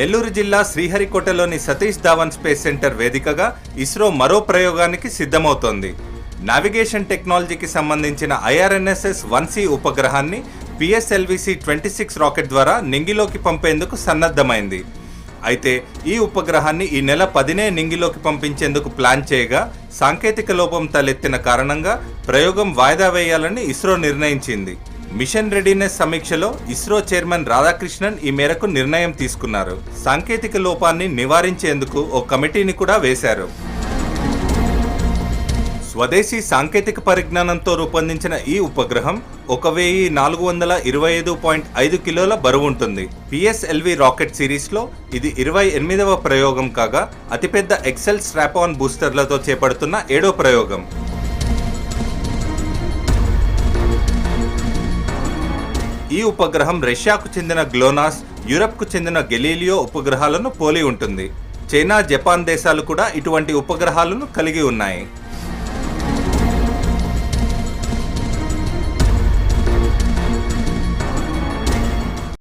నెల్లూరు జిల్లా శ్రీహరికోటలోని Satish Dhawan space centre వేదికగా ఇస్రో మరో ప్రయోగానికి సిద్ధమవుతోంది. నావిగేషన్ టెక్నాలజీకి సంబంధించిన IRNSS-1C ఉపగ్రహాన్ని PSLV-C-26 రాకెట్ ద్వారా నింగిలోకి పంపేందుకు సన్నద్ధమైంది. అయితే ఈ ఉపగ్రహాన్ని ఈ నెల 10నే నింగిలోకి పంపించేందుకు ప్లాన్ చేయగా సాంకేతిక లోపం తలెత్తిన కారణంగా ప్రయోగం వాయిదా వేయాలని ఇస్రో నిర్ణయించింది. మిషన్ రెడీనెస్ సమీక్షలో ఇస్రో చైర్మన్ రాధాకృష్ణన్ ఈ మేరకు నిర్ణయం తీసుకున్నారు. సాంకేతిక లోపాన్ని నివారించేందుకు ఓ కమిటీని కూడా వేశారు. స్వదేశీ సాంకేతిక పరిజ్ఞానంతో రూపొందించిన ఈ ఉపగ్రహం 1425.5 కిలోల బరువు ఉంటుంది. PSLV రాకెట్ సిరీస్లో ఇది 28వ ప్రయోగం కాగా అతిపెద్ద ఎక్సెల్ స్ట్రాప్-ఆన్ బూస్టర్లతో చేపడుతున్న 7వ ప్రయోగం. ఈ ఉపగ్రహం రష్యాకు చెందిన గ్లోనాస్, యూరప్కు చెందిన గెలీలియో ఉపగ్రహాలను పోలి ఉంటుంది. చైనా, జపాన్ దేశాలు కూడా ఇటువంటి ఉపగ్రహాలను కలిగి ఉన్నాయి.